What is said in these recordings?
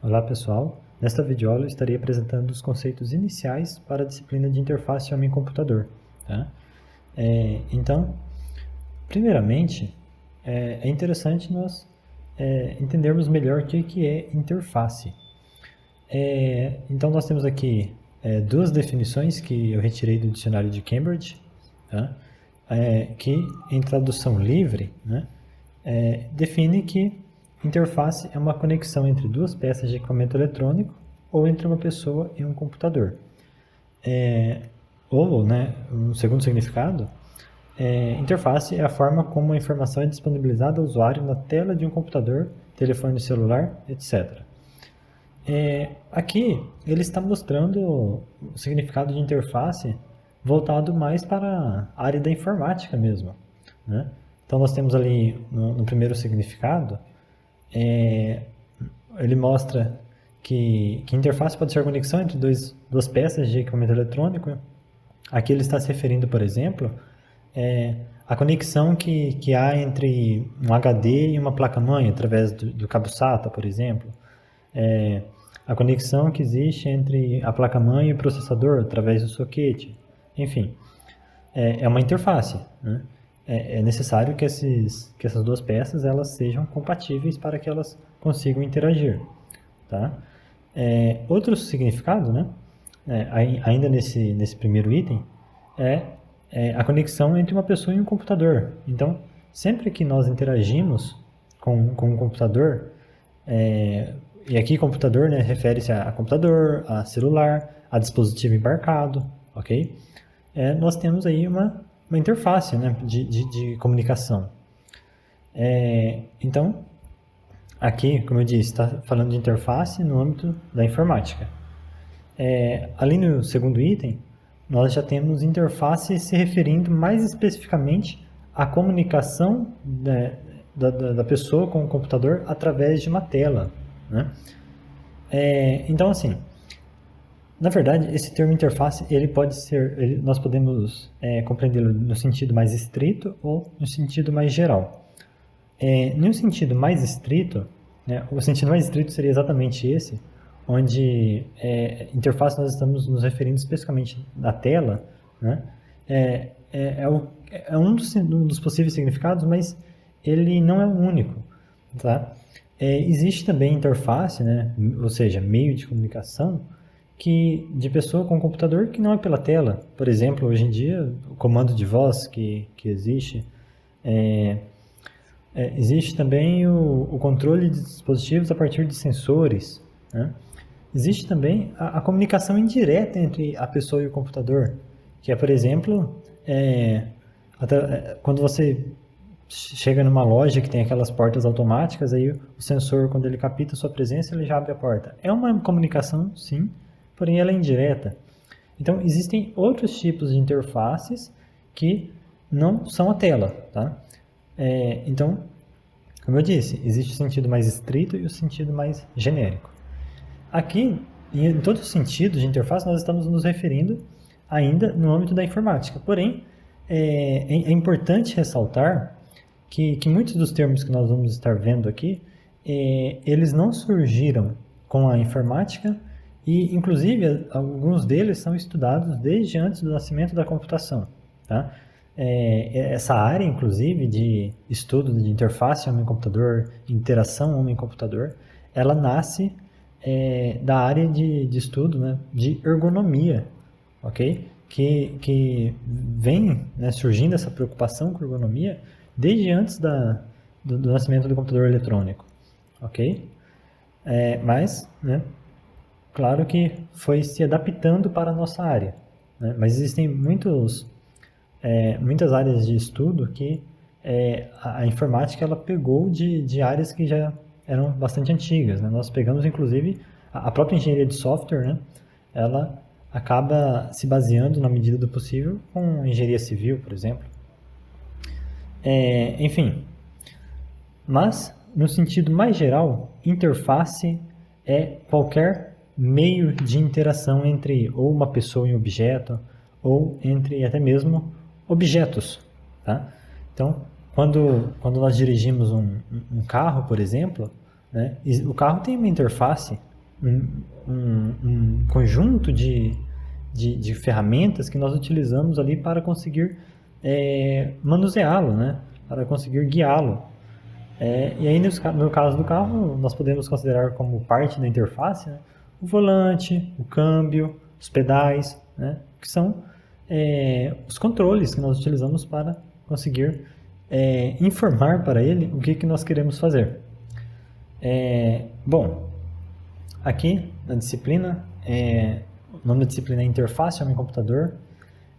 Olá pessoal, nesta videoaula eu estarei apresentando os conceitos iniciais para a disciplina de interface homem-computador. Tá? Então, primeiramente, é interessante nós entendermos melhor o que é interface. Então nós temos aqui duas definições que eu retirei do dicionário de Cambridge, tá? Que em tradução livre, né, define que interface é uma conexão entre duas peças de equipamento eletrônico ou entre uma pessoa e um computador. O segundo significado, interface é a forma como a informação é disponibilizada ao usuário na tela de um computador, telefone celular, etc. Aqui ele está mostrando o significado de interface voltado mais para a área da informática mesmo, né? Então nós temos ali no primeiro significado, ele mostra que interface pode ser a conexão entre duas peças de equipamento eletrônico. Aqui ele está se referindo, por exemplo, a conexão que há entre um HD e uma placa-mãe através do cabo SATA, por exemplo. A conexão que existe entre a placa-mãe e o processador através do soquete. Enfim, é uma interface, né? É necessário que essas duas peças elas sejam compatíveis para que elas consigam interagir. Tá? Outro significado, né? Ainda nesse primeiro item, é a conexão entre uma pessoa e um computador. Então, sempre que nós interagimos com um computador, e aqui computador, né, refere-se a computador, a celular, a dispositivo embarcado, ok? Nós temos aí uma interface, né, de comunicação. Então, aqui, como eu disse, está falando de interface no âmbito da informática. Ali no segundo item, nós já temos interface se referindo mais especificamente à comunicação da pessoa com o computador através de uma tela, né? Então, assim, na verdade, esse termo interface, ele pode ser, nós podemos compreendê-lo no sentido mais estrito ou no sentido mais geral. No sentido mais estrito, né, o sentido mais estrito seria exatamente esse, onde interface nós estamos nos referindo especificamente à tela, né? Um dos possíveis significados, mas ele não é o único, tá? Existe também interface, né, ou seja, meio de comunicação, de pessoa com computador que não é pela tela. Por exemplo, hoje em dia, o comando de voz que existe. Existe também o controle de dispositivos a partir de sensores, né? Existe também a comunicação indireta entre a pessoa e o computador, que é, por exemplo, quando você chega numa loja que tem aquelas portas automáticas, aí o sensor, quando ele capta a sua presença, ele já abre a porta. É uma comunicação, sim, porém ela é indireta. Então, existem outros tipos de interfaces que não são a tela, tá? Então, como eu disse, existe o sentido mais estrito e o sentido mais genérico. Aqui, em todos os sentidos de interface, nós estamos nos referindo ainda no âmbito da informática. Porém, é importante ressaltar que muitos dos termos que nós vamos estar vendo aqui, eles não surgiram com a informática e, inclusive, alguns deles são estudados desde antes do nascimento da computação, tá? Essa área, inclusive, de estudo de interface homem-computador, interação homem-computador, ela nasce da área de estudo, né, de ergonomia, ok? Que vem, né, surgindo essa preocupação com ergonomia desde antes do nascimento do computador eletrônico, ok? Mas, né, claro que foi se adaptando para a nossa área, né? Mas existem muitas áreas de estudo que a informática ela pegou de áreas que já eram bastante antigas, né? Nós pegamos, inclusive, a própria engenharia de software, né? Ela acaba se baseando, na medida do possível, com engenharia civil, por exemplo. Enfim, mas, no sentido mais geral, interface é qualquer meio de interação entre ou uma pessoa e um objeto, ou entre até mesmo objetos, tá? Então, quando nós dirigimos um carro, por exemplo, né, o carro tem uma interface, um conjunto de ferramentas que nós utilizamos ali para conseguir manuseá-lo, né? Para conseguir guiá-lo. E aí, no caso do carro, nós podemos considerar como parte da interface, né, o volante, o câmbio, os pedais, né, que são os controles que nós utilizamos para conseguir informar para ele o que nós queremos fazer. Bom, aqui na disciplina, o nome da disciplina é Interface Homem-Computador,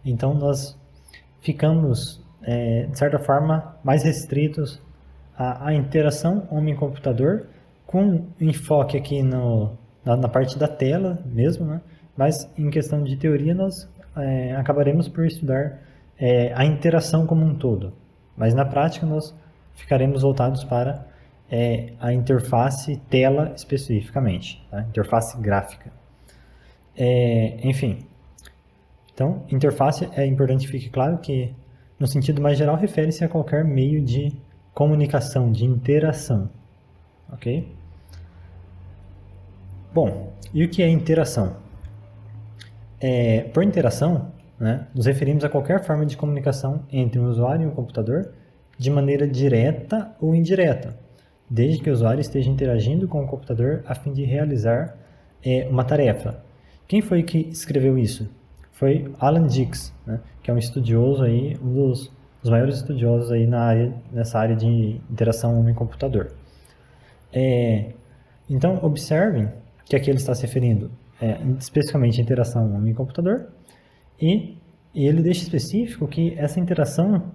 então nós ficamos, de certa forma, mais restritos à interação homem-computador, com enfoque aqui na parte da tela mesmo, né? Mas em questão de teoria nós acabaremos por estudar a interação como um todo, mas na prática nós ficaremos voltados para a interface tela especificamente, tá? Interface gráfica. Enfim, então interface é importante que fique claro que no sentido mais geral refere-se a qualquer meio de comunicação, de interação, ok? Bom, e o que é interação? Por interação, né, nos referimos a qualquer forma de comunicação entre um usuário e um computador de maneira direta ou indireta, desde que o usuário esteja interagindo com o computador a fim de realizar uma tarefa. Quem foi que escreveu isso? Foi Alan Dix, né, que é um estudioso aí, um dos maiores estudiosos aí nessa área de interação homem-computador. Então, observem que aqui ele está se referindo especificamente à interação homem-computador, e ele deixa específico que essa interação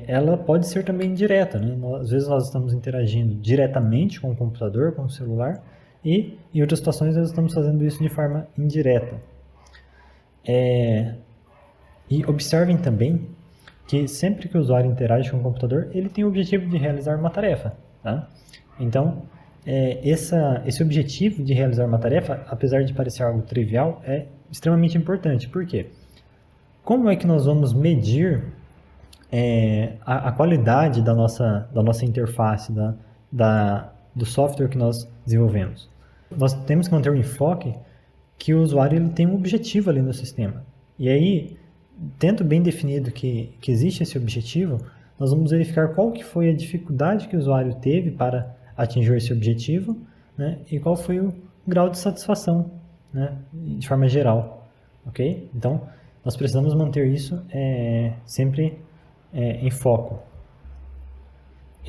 ela pode ser também indireta, né? Às vezes nós estamos interagindo diretamente com o computador, com o celular, e em outras situações nós estamos fazendo isso de forma indireta. E observem também que sempre que o usuário interage com o computador, ele tem o objetivo de realizar uma tarefa, tá? Então, esse objetivo de realizar uma tarefa, apesar de parecer algo trivial, é extremamente importante. Por quê? Como é que nós vamos medir a qualidade da nossa interface, do software que nós desenvolvemos? Nós temos que manter o enfoque que o usuário ele tem um objetivo ali no sistema. E aí, tendo bem definido que existe esse objetivo, nós vamos verificar qual que foi a dificuldade que o usuário teve para atingir esse objetivo, né, e qual foi o grau de satisfação, né, de forma geral, ok? Então, nós precisamos manter isso sempre em foco.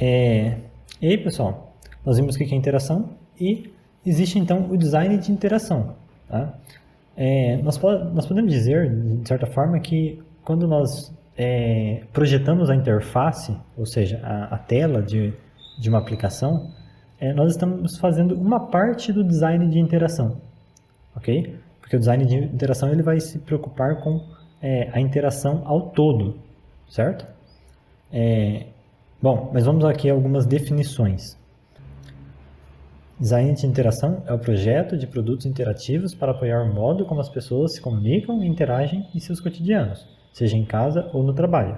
E aí, pessoal, nós vimos o que é interação e existe, então, o design de interação, tá? Nós podemos dizer, de certa forma, que quando nós projetamos a interface, ou seja, a tela de uma aplicação, nós estamos fazendo uma parte do design de interação, ok? Porque o design de interação ele vai se preocupar com a interação ao todo, certo? Bom, mas vamos aqui a algumas definições. Design de interação é o projeto de produtos interativos para apoiar o modo como as pessoas se comunicam e interagem em seus cotidianos, seja em casa ou no trabalho.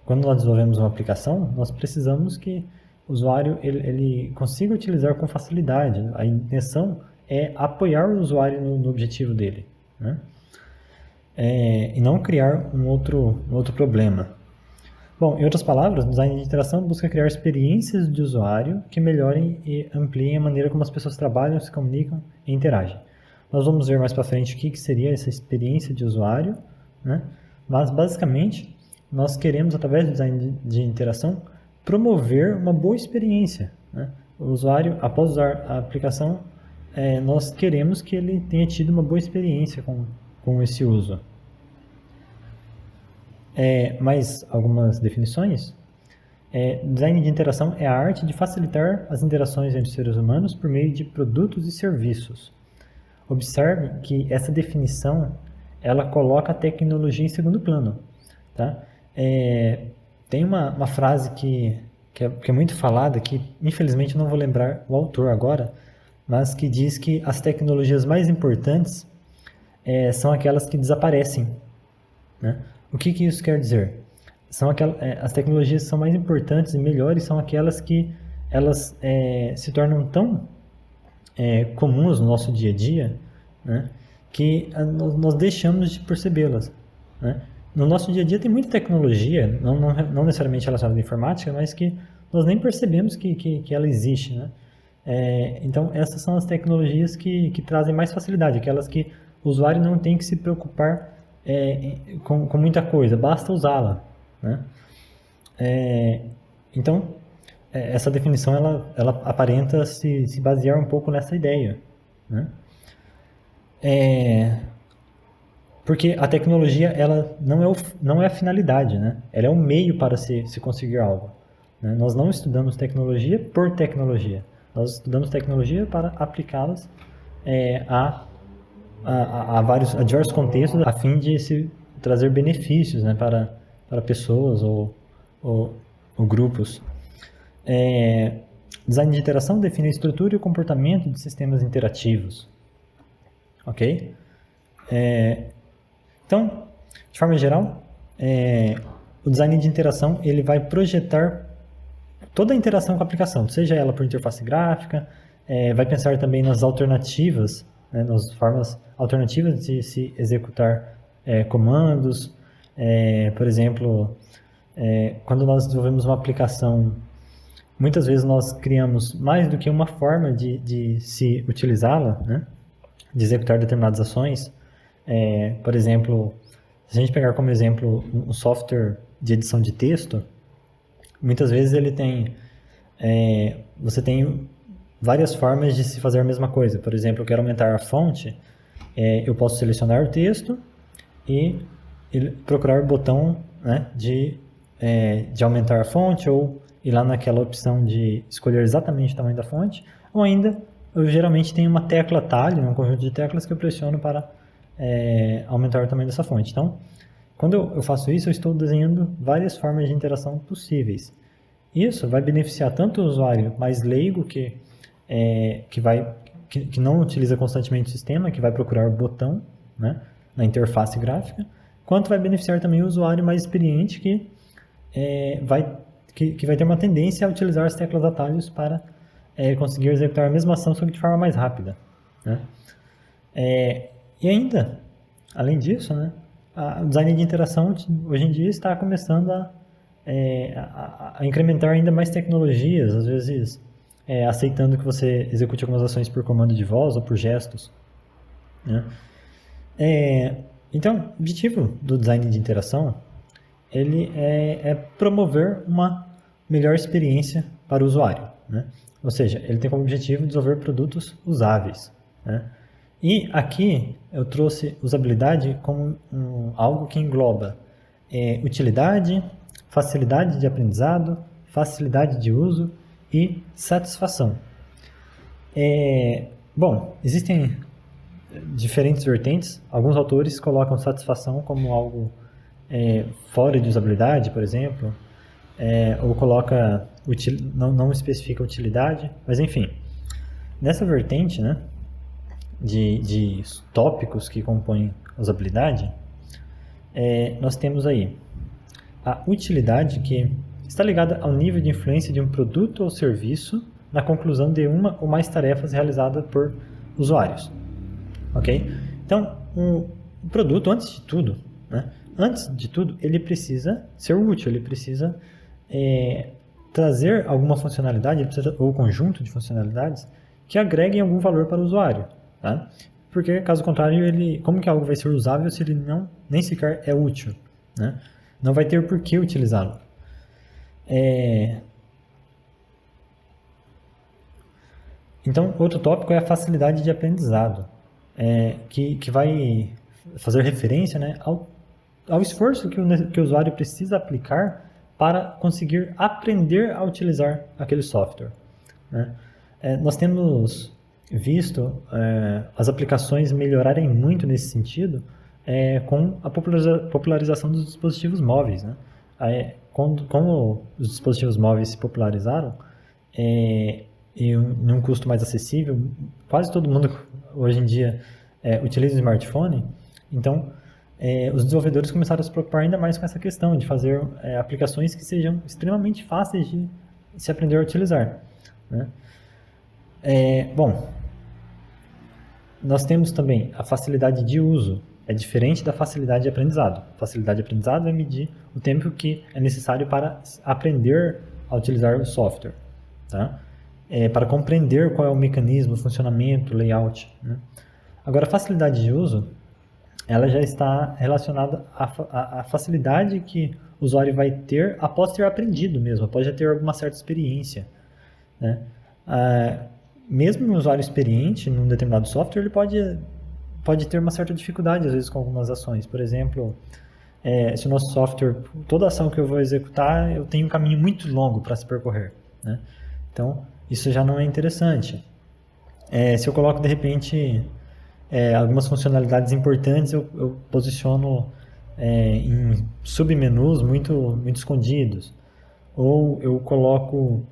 Quando nós desenvolvemos uma aplicação, nós precisamos que o usuário ele consiga utilizar com facilidade. A intenção é apoiar o usuário no objetivo dele, né? E não criar um outro problema. Bom, em outras palavras, o design de interação busca criar experiências de usuário que melhorem e ampliem a maneira como as pessoas trabalham, se comunicam e interagem. Nós vamos ver mais para frente o que seria essa experiência de usuário, né? Mas, basicamente, nós queremos, através do design de interação, promover uma boa experiência, né? O usuário, após usar a aplicação, nós queremos que ele tenha tido uma boa experiência com esse uso. Mais algumas definições. Design de interação é a arte de facilitar as interações entre os seres humanos por meio de produtos e serviços. Observe que essa definição ela coloca a tecnologia em segundo plano, tá? Tem uma frase que é muito falada, que infelizmente não vou lembrar o autor agora, mas que diz que as tecnologias mais importantes são aquelas que desaparecem, né? O que isso quer dizer? As tecnologias são mais importantes e melhores são aquelas que elas se tornam tão comuns no nosso dia a dia, né, que nós deixamos de percebê-las, né? No nosso dia a dia tem muita tecnologia, não necessariamente relacionada à informática, mas que nós nem percebemos que ela existe, né? Então, essas são as tecnologias que trazem mais facilidade, aquelas que o usuário não tem que se preocupar com muita coisa, basta usá-la, né? Então, essa definição ela aparenta se basear um pouco nessa ideia, né? Porque a tecnologia ela não é a finalidade, né? Ela é um meio para se conseguir algo, né? Nós não estudamos tecnologia por tecnologia. Nós estudamos tecnologia para aplicá-las a diversos contextos a fim de se trazer benefícios, né, para pessoas ou grupos. Design de interação define a estrutura e o comportamento de sistemas interativos. Ok? Então, de forma geral, o design de interação ele vai projetar toda a interação com a aplicação, seja ela por interface gráfica, vai pensar também nas alternativas, né, nas formas alternativas de se executar comandos. Por exemplo, quando nós desenvolvemos uma aplicação, muitas vezes nós criamos mais do que uma forma de se utilizá-la, né, de executar determinadas ações. Por exemplo, se a gente pegar como exemplo um software de edição de texto, muitas vezes ele tem, você tem várias formas de se fazer a mesma coisa. Por exemplo, eu quero aumentar a fonte, eu posso selecionar o texto e procurar o botão, né, de aumentar a fonte, ou ir lá naquela opção de escolher exatamente o tamanho da fonte, ou ainda, eu geralmente tenho uma tecla atalho, um conjunto de teclas que eu pressiono para aumentar o tamanho dessa fonte. Então, quando eu faço isso, eu estou desenhando várias formas de interação possíveis. Isso vai beneficiar tanto o usuário mais leigo, que não utiliza constantemente o sistema, que vai procurar o botão, né, na interface gráfica, quanto vai beneficiar também o usuário mais experiente, que vai ter uma tendência a utilizar as teclas atalhos para conseguir executar a mesma ação, só que de forma mais rápida, né? E ainda, além disso, né, o design de interação hoje em dia está começando a incrementar ainda mais tecnologias, às vezes aceitando que você execute algumas ações por comando de voz ou por gestos, né? Então, o objetivo do design de interação ele é promover uma melhor experiência para o usuário, né? Ou seja, ele tem como objetivo desenvolver produtos usáveis, né? E aqui eu trouxe usabilidade como algo que engloba utilidade, facilidade de aprendizado, facilidade de uso e satisfação. Bom, existem diferentes vertentes. Alguns autores colocam satisfação como algo fora de usabilidade, por exemplo, ou coloca não especifica utilidade, mas enfim, nessa vertente, né, de tópicos que compõem a usabilidade, nós temos aí a utilidade, que está ligada ao nível de influência de um produto ou serviço na conclusão de uma ou mais tarefas realizadas por usuários. Ok? Então, o produto, antes de tudo, ele precisa ser útil, ele precisa trazer alguma funcionalidade, ou conjunto de funcionalidades que agreguem algum valor para o usuário, tá? Porque, caso contrário, como que algo vai ser usável se ele nem sequer é útil, né? Não vai ter por que utilizá-lo. Então, outro tópico é a facilidade de aprendizado, que vai fazer referência, né, ao esforço que o usuário precisa aplicar para conseguir aprender a utilizar aquele software, né? Nós temos visto as aplicações melhorarem muito nesse sentido com a popularização dos dispositivos móveis, né? Como os dispositivos móveis se popularizaram e num custo mais acessível, quase todo mundo hoje em dia utiliza o smartphone. Então, os desenvolvedores começaram a se preocupar ainda mais com essa questão de fazer aplicações que sejam extremamente fáceis de se aprender a utilizar, né? Bom, nós temos também a facilidade de uso. É diferente da facilidade de aprendizado. Facilidade de aprendizado é medir o tempo que é necessário para aprender a utilizar o software, tá? Para compreender qual é o mecanismo, o funcionamento, o layout, né? Agora, a facilidade de uso, ela já está relacionada à facilidade que o usuário vai ter após ter aprendido mesmo, após já ter alguma certa experiência, né? Mesmo um usuário experiente num determinado software, ele pode ter uma certa dificuldade, às vezes, com algumas ações. Por exemplo, se o nosso software, toda ação que eu vou executar, eu tenho um caminho muito longo para se percorrer, né? Então, isso já não é interessante. Se eu coloco, de repente, algumas funcionalidades importantes, eu posiciono em submenus muito escondidos. Ou eu coloco,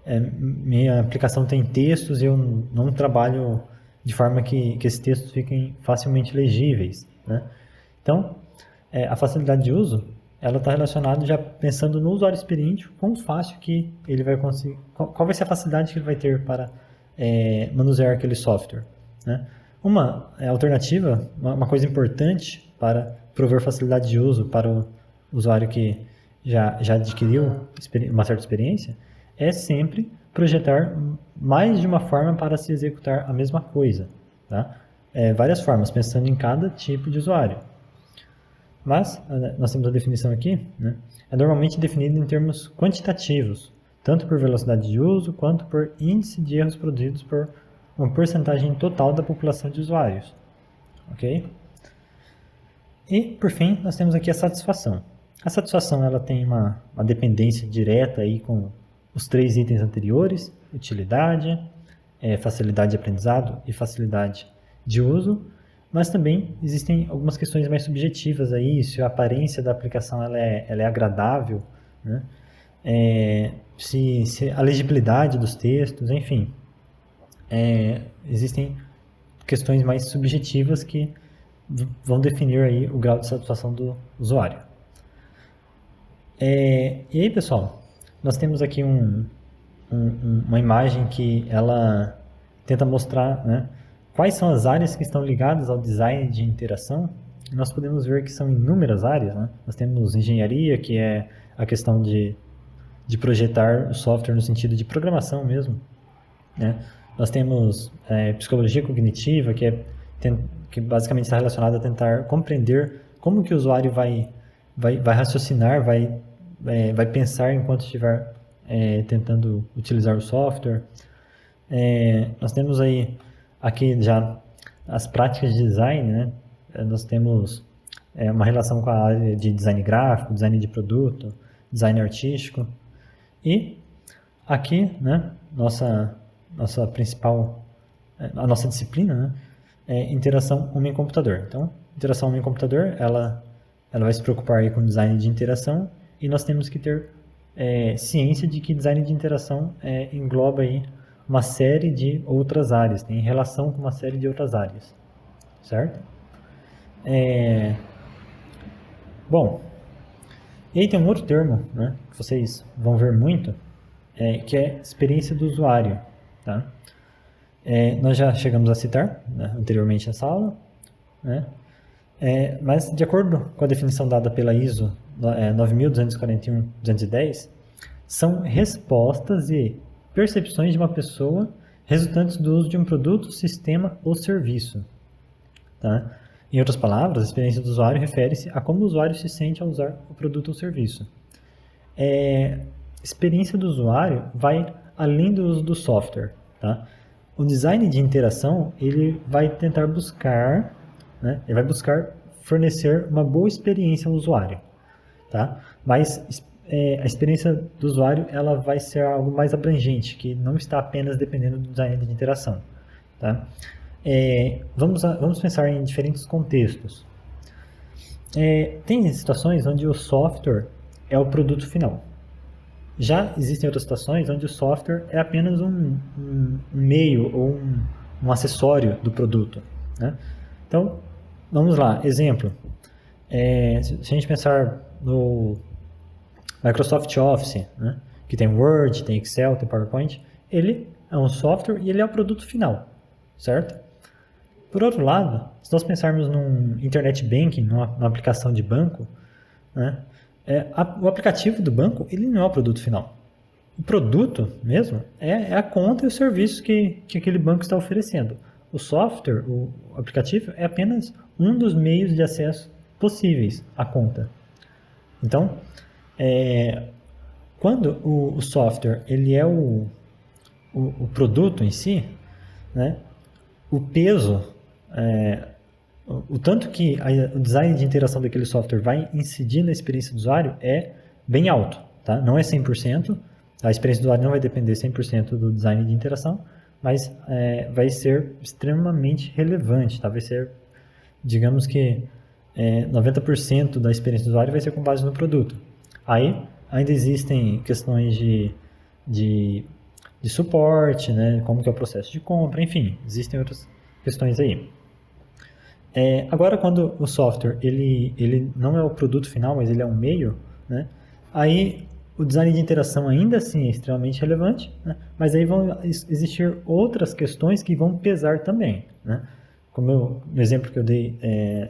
minha aplicação tem textos e eu não trabalho de forma que esses textos fiquem facilmente legíveis, né? Então, a facilidade de uso, ela está relacionada já pensando no usuário experiente, quão fácil que ele vai conseguir, qual vai ser a facilidade que ele vai ter para manusear aquele software, né? Uma alternativa, uma coisa importante para prover facilidade de uso para o usuário que já adquiriu uma certa experiência, é sempre projetar mais de uma forma para se executar a mesma coisa, tá? Várias formas, pensando em cada tipo de usuário. Mas, nós temos a definição aqui, né? É normalmente definido em termos quantitativos, tanto por velocidade de uso, quanto por índice de erros produzidos por uma porcentagem total da população de usuários. Ok? E, por fim, nós temos aqui a satisfação. A satisfação, ela tem uma dependência direta aí com os 3 itens anteriores: utilidade, facilidade de aprendizado e facilidade de uso, mas também existem algumas questões mais subjetivas aí, se a aparência da aplicação ela é agradável, né? Se a legibilidade dos textos, enfim. Existem questões mais subjetivas que vão definir aí o grau de satisfação do usuário. E aí, pessoal, nós temos aqui uma imagem que ela tenta mostrar, né, quais são as áreas que estão ligadas ao design de interação. E nós podemos ver que são inúmeras áreas, né? Nós temos engenharia, que é a questão de projetar o software no sentido de programação mesmo, né? Nós temos psicologia cognitiva, que basicamente está relacionada a tentar compreender como que o usuário vai raciocinar, vai pensar enquanto estiver tentando utilizar o software. Nós temos aí aqui já as práticas de design, né? Nós temos uma relação com a área de design gráfico, design de produto, design artístico. E aqui, né, nossa principal, a nossa disciplina, né, é interação homem-computador. Então, interação homem-computador, ela vai se preocupar aí com design de interação, e nós temos que ter ciência de que design de interação engloba aí uma série de outras áreas, tem relação com uma série de outras áreas, certo? Bom, e aí tem um outro termo, né, que vocês vão ver muito, que é experiência do usuário, tá? Nós já chegamos a citar, né, anteriormente nessa aula, né? Mas de acordo com a definição dada pela ISO 9241-210, são respostas e percepções de uma pessoa resultantes do uso de um produto, sistema ou serviço, tá? Em outras palavras, a experiência do usuário refere-se a como o usuário se sente ao usar o produto ou serviço. Experiência do usuário vai além do uso do software, tá? O design de interação, ele vai tentar buscar, né? Ele vai buscar fornecer uma boa experiência ao usuário, tá? Mas a experiência do usuário, ela vai ser algo mais abrangente, que não está apenas dependendo do design de interação, tá? Vamos pensar em diferentes contextos. Tem situações onde o software é o produto final. Já existem outras situações onde o software é apenas um meio ou um acessório do produto, né? Então, vamos lá, exemplo. Se a gente pensar no Microsoft Office, né, que tem Word, tem Excel, tem PowerPoint, ele é um software e ele é o produto final, certo? Por outro lado, se nós pensarmos num internet banking, numa aplicação de banco, né, o aplicativo do banco ele não é o produto final. O produto mesmo é a conta e os serviços que aquele banco está oferecendo. O software, o aplicativo, é apenas um dos meios de acesso possíveis à conta. Então, quando o software ele é o produto em si, né, o peso, o tanto que o design de interação daquele software vai incidir na experiência do usuário é bem alto. Tá? Não é 100%, a experiência do usuário não vai depender 100% do design de interação, mas vai ser extremamente relevante. Tá? Vai ser, digamos que 90% da experiência do usuário vai ser com base no produto. Aí ainda existem questões de suporte, né? Como que é o processo de compra, enfim, existem outras questões aí. Agora, quando o software ele não é o produto final, mas ele é um meio, né? Aí o design de interação ainda assim é extremamente relevante, né? Mas aí vão existir outras questões que vão pesar também, né? Como no exemplo que eu dei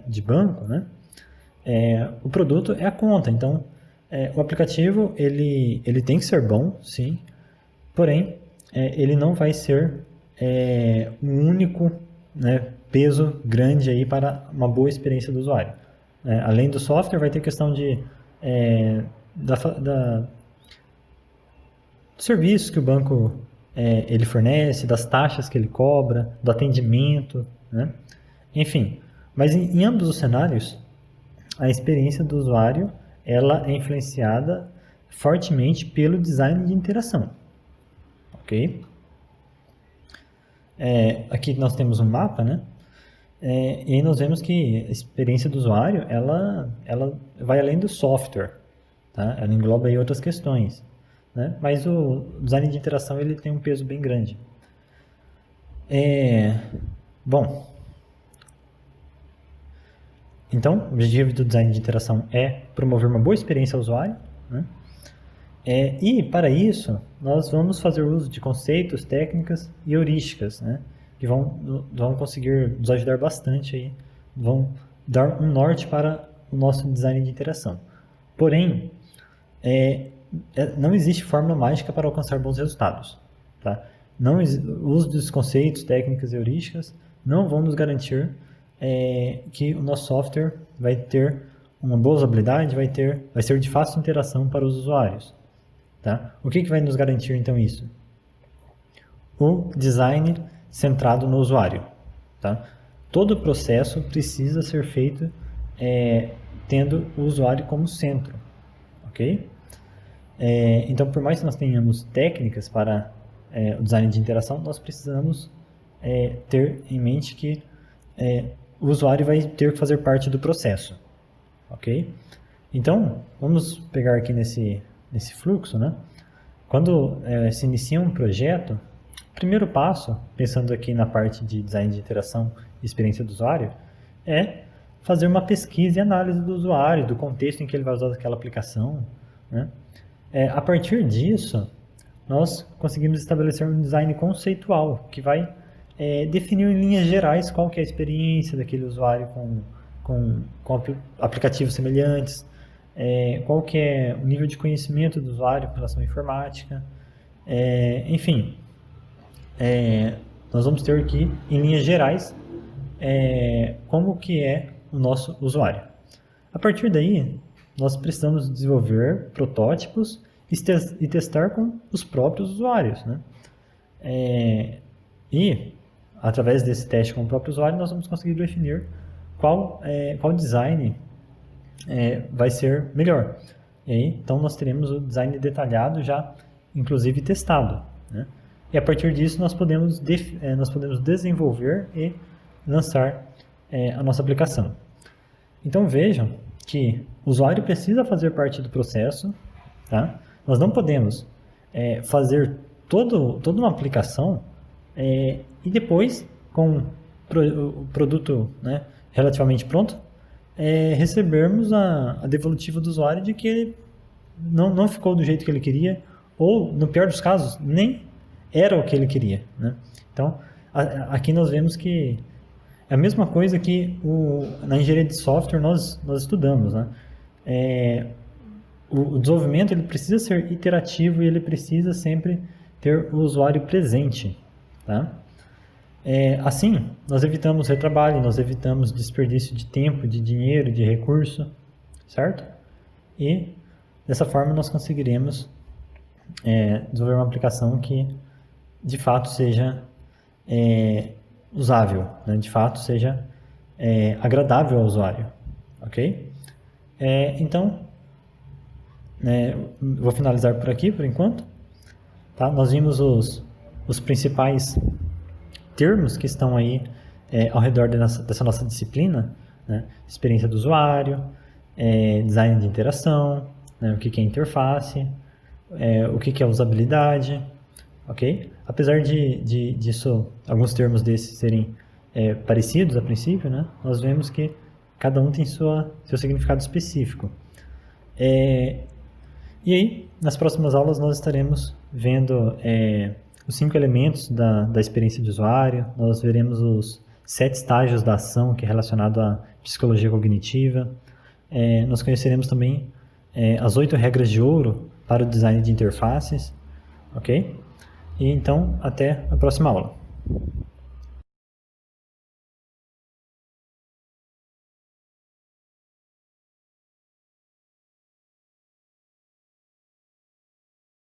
de banco, né? O produto é a conta, então o aplicativo ele tem que ser bom, sim, porém ele não vai ser um único, né, peso grande aí para uma boa experiência do usuário. Além do software, vai ter questão de dos serviços que o banco ele fornece, das taxas que ele cobra, do atendimento, né? Enfim, mas em ambos os cenários, a experiência do usuário ela é influenciada fortemente pelo design de interação. Ok? Aqui nós temos um mapa, né? E aí nós vemos que a experiência do usuário ela vai além do software, tá? Ela engloba aí outras questões, né? Mas o design de interação ele tem um peso bem grande. Bom, então o objetivo do design de interação é promover uma boa experiência ao usuário, né? E para isso nós vamos fazer uso de conceitos, técnicas e heurísticas, né? Que vão conseguir nos ajudar bastante aí, vão dar um norte para o nosso design de interação. Porém, não existe fórmula mágica para alcançar bons resultados. Tá? O uso dos conceitos, técnicas e heurísticas não vão nos garantir que o nosso software vai ter uma boa usabilidade, vai ser de fácil interação para os usuários. Tá? O que vai nos garantir então isso? O design centrado no usuário. Tá? Todo o processo precisa ser feito tendo o usuário como centro. Ok? Então, por mais que nós tenhamos técnicas para o design de interação, nós precisamos ter em mente que o usuário vai ter que fazer parte do processo. Ok? Então, vamos pegar aqui nesse fluxo, né? Quando se inicia um projeto, o primeiro passo, pensando aqui na parte de design de interação e experiência do usuário, é fazer uma pesquisa e análise do usuário, do contexto em que ele vai usar aquela aplicação, né? A partir disso, nós conseguimos estabelecer um design conceitual, que vai definir em linhas gerais qual que é a experiência daquele usuário com aplicativos semelhantes, qual que é o nível de conhecimento do usuário com relação à informática, enfim, nós vamos ter aqui, em linhas gerais, como que é o nosso usuário. A partir daí, nós precisamos desenvolver protótipos e testar com os próprios usuários, né? E, através desse teste com o próprio usuário, nós vamos conseguir definir qual design vai ser melhor. E aí, então, nós teremos o design detalhado já, inclusive, testado, né? E a partir disso, nós podemos desenvolver e lançar a nossa aplicação. Então, vejam que o usuário precisa fazer parte do processo, tá? Nós não podemos fazer toda uma aplicação e depois, com o produto, né, relativamente pronto, recebermos a devolutiva do usuário de que ele não ficou do jeito que ele queria, ou, no pior dos casos, nem era o que ele queria, né? Então, aqui nós vemos que É a mesma coisa que na engenharia de software nós estudamos, né? O desenvolvimento ele precisa ser iterativo e ele precisa sempre ter o usuário presente, tá? Assim, nós evitamos retrabalho, nós evitamos desperdício de tempo, de dinheiro, de recurso, certo? E dessa forma nós conseguiremos desenvolver uma aplicação que de fato seja usável, né? De fato seja agradável ao usuário, ok? Então, vou finalizar por aqui por enquanto. Tá? Nós vimos os principais termos que estão aí ao redor dessa nossa disciplina, né? Experiência do usuário, design de interação, né? O que é interface, o que é usabilidade, ok? Apesar disso, alguns termos desses serem parecidos a princípio, né? Nós vemos que cada um tem seu significado específico. E aí, nas próximas aulas, nós estaremos vendo os 5 elementos da experiência de usuário, nós veremos os 7 estágios da ação, que é relacionado à psicologia cognitiva, nós conheceremos também as 8 regras de ouro para o design de interfaces, ok? E então, até a próxima aula.